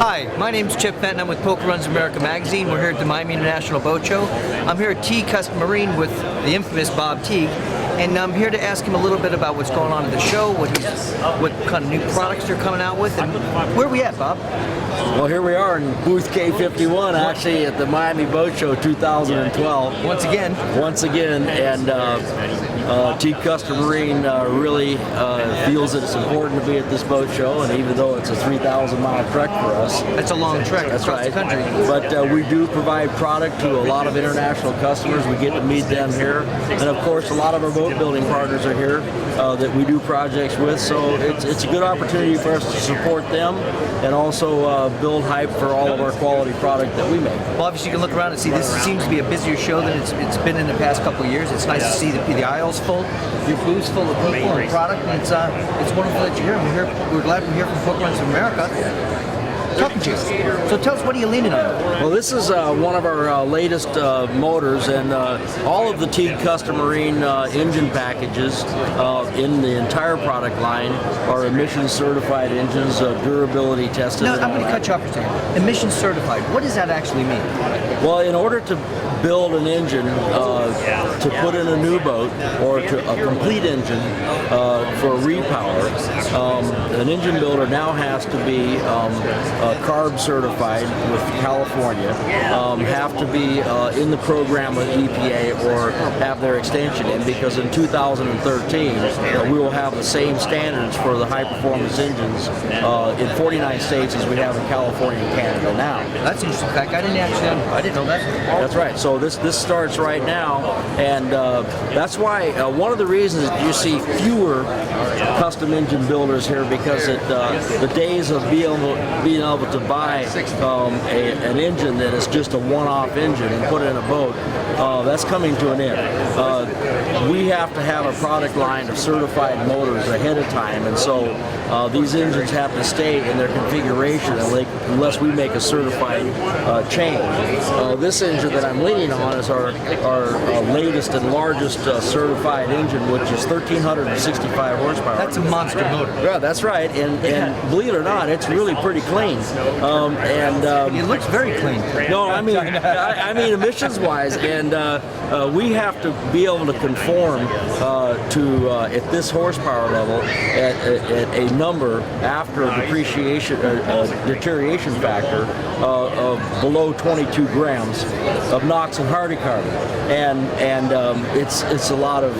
Hi, my name is Chip Fenton. I'm with Poker Runs America magazine. We're here at the Miami International Boat Show. I'm here at Teague Custom Marine with the infamous Bob Teague, and I'm here to ask him a little bit about what's going on at the show, what kind of new products they're coming out with, and where are we at, Bob? Well, here we are in booth K51, actually at the Miami Boat Show 2012. Once again, and Teague Custom Marine really feels that it's important to be at this boat show, and even though it's a 3,000-mile trek for us. That's a long trek across the country. But we do provide product to a lot of international customers. We get to meet them here. And of course, a lot of our boat building partners are here that we do projects with. So it's a good opportunity for us to support them and also build hype for all of our quality product that we make. Well, obviously you can look around and see this seems to be a busier show than it's been in the past couple of years. It's nice to see the aisles full, your booths full of people and product, and it's wonderful that you're here. We're glad we're here from Poker Runs America. Talking to you. So tell us, what are you leaning on? Well, this is one of our latest motors, and all of the Teague Custom Marine engine packages in the entire product line are emissions certified engines, durability tested. No, I'm going to cut you off for a second. Emissions certified, what does that actually mean? Well, in order to build an engine to put in a new boat or to a complete engine for repower, an engine builder now has to be CARB certified with California, have to be in the program with EPA or have their extension in, because in 2013 we will have the same standards for the high performance engines in 49 states as we have in California and Canada now. That's an interesting fact. I didn't know that. That's right. So this starts right now, and that's why one of the reasons that you see fewer custom engine builders here, because the days of being able to buy an engine that is just a one-off engine and put it in a boat, that's coming to an end. We have to have a product line of certified motors ahead of time, and so these engines have to stay in their configuration unless we make a certified change. This engine that I'm leaning on is our latest and largest certified engine, which is 1,365 horsepower. That's a monster motor. Yeah, that's right, and believe it or not, it's really pretty clean. It looks very clean. No, I mean emissions-wise, and we have to be able to conform to at this horsepower level at a number after a deterioration factor of below 22 grams of NOx and hardy carbon, and it's a lot of.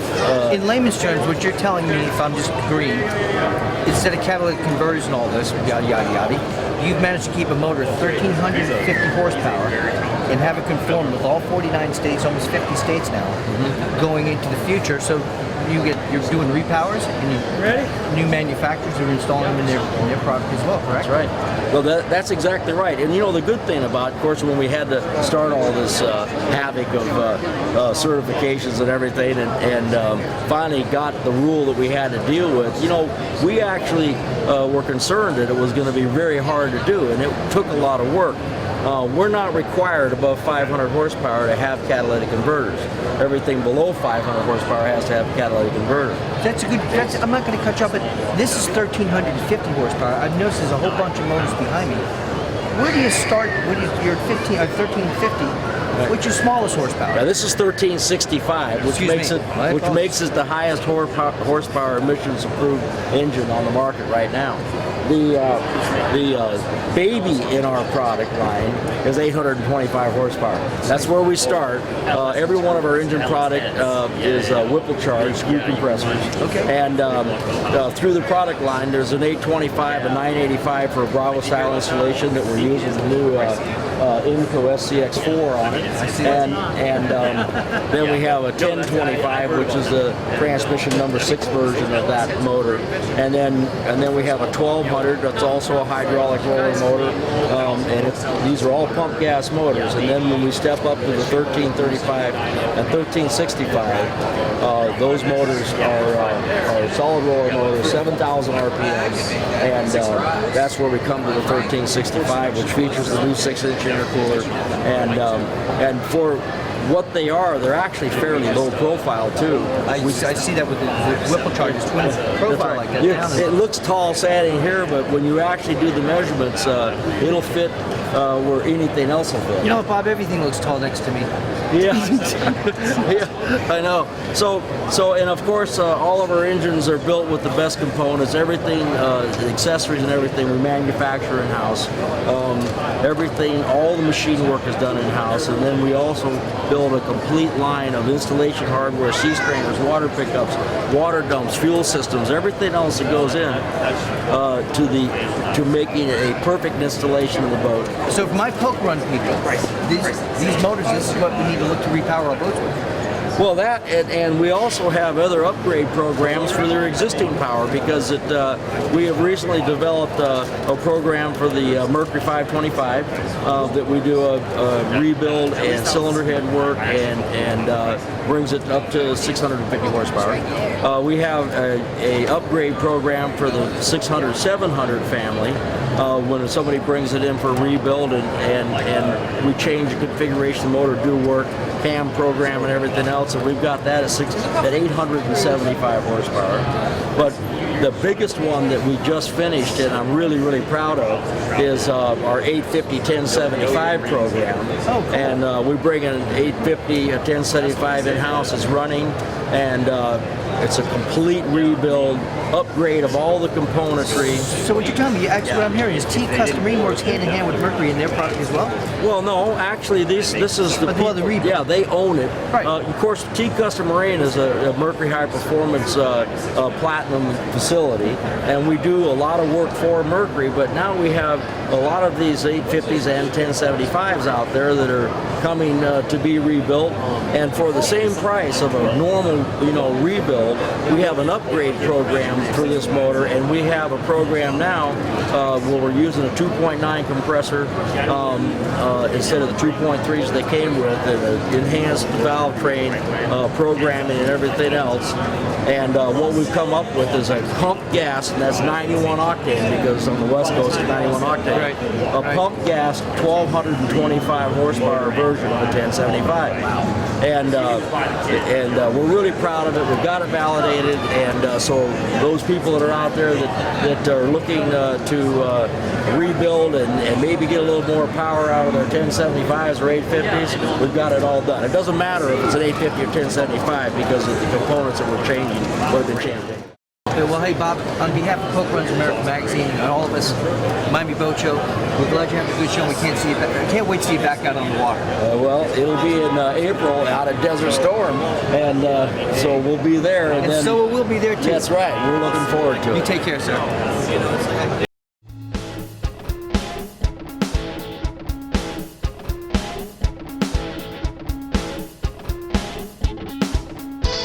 In layman's terms, what you're telling me, if I'm just agreeing, instead of catalytic converters and all this, yada yada yada, you've managed to keep a motor 1,350 horsepower and have it conform with all 49 states, almost 50 states now, going into the future. So you're doing repowers, and new manufacturers are installing them in their product as well, correct? That's right. Well, that's exactly right. And you know, the good thing about, of course, when we had to start all this havoc of certifications and everything, and finally got the rule that we had to deal with, you know, we actually were concerned that it was going to be very hard to do, and it took a lot of work. We're not required above 500 horsepower to have catalytic converters. Everything below 500 horsepower has to have a catalytic converter. I'm not going to cut you off, but this is 1,350 horsepower. I've noticed there's a whole bunch of motors behind me. Where do you start? You're 1,350. Which is smallest horsepower? Now, this is 1,365, which makes it the highest horsepower emissions approved engine on the market right now. The baby in our product line is 825 horsepower. That's where we start. Every one of our engine product is Whipple charged screw compressors. Okay. And through the product line, there's an 825 and 985 for a Bravo style installation that we're using the new Inco SCX4 on it, and then we have a 1025, which is the transmission number 6 version of that motor, and then we have a 1200 that's also a hydraulic roller motor, these are all pump gas motors. And then when we step up to the 1335 and 1365, those motors are solid roller motors, 7,000 RPMs, and that's where we come to the 1365, which features the new 6-inch intercooler, and for what they are, they're actually fairly low profile too. I see that with the Whipple chargers, twin profile like that. It looks tall standing here, but when you actually do the measurements, it'll fit where anything else will fit. You know what, Bob? Everything looks tall next to me. Yeah, yeah, I know. So, and of course, all of our engines are built with the best components. Everything, the accessories and everything, we manufacture in house. Everything, all the machine work is done in house, and then we also build a complete line of installation hardware, C-strainers, water pickups, water dumps, fuel systems, everything else that goes in to making a perfect installation of the boat. So for my poke run people, these motors, this is what we need to look to repower our boats with. Well, that, and we also have other upgrade programs for their existing power, because we have recently developed a program for the Mercury 525 that we do a rebuild and cylinder head work, and brings it up to 650 horsepower. We have a upgrade program for the 600, 700 family. When somebody brings it in for a rebuild, and we change the configuration of the motor, do work, cam program and everything else, and we've got that at 875 horsepower. But the biggest one that we just finished, and I'm really, really proud of, is our 850-1075 program. Oh, cool. And we bring an 850, a 1075 in-house. It's running, and it's a complete rebuild, upgrade of all the componentry. So what you're telling me, actually what I'm hearing is Teague Custom Marine works hand in hand with Mercury in their product as well? Well, no, actually this is the people, the rebuild. yeah, they own it. Right. Of course, Teague Custom Marine is a Mercury High Performance Platinum facility, and we do a lot of work for Mercury, but now we have a lot of these 850s and 1075s out there that are coming to be rebuilt, and for the same price of a normal, rebuild, we have an upgrade program for this motor, and we have a program now where we're using a 2.9 compressor instead of the 2.3s they came with, and enhanced valve train programming and everything else. And what we've come up with is a pump gas, and that's 91 octane, because on the West Coast it's 91 octane. Right. A pump gas 1,225 horsepower version of a 1075. And we're really proud of it. We've got it validated, and so those people that are out there that are looking to rebuild and maybe get a little more power out of their 1075s or 850s, we've got it all done. It doesn't matter if it's an 850 or 1075, because of the components that we're changing, what have been changing. Well, hey, Bob, on behalf of Poke Runs America Magazine and all of us, Miami Boat Show, we're glad you're having a good show. We can't wait to see you back out on the water. Well, it'll be in April out at Desert Storm, and so we'll be there. And then, so we'll be there too. That's right. We're looking forward to it. You take care, sir.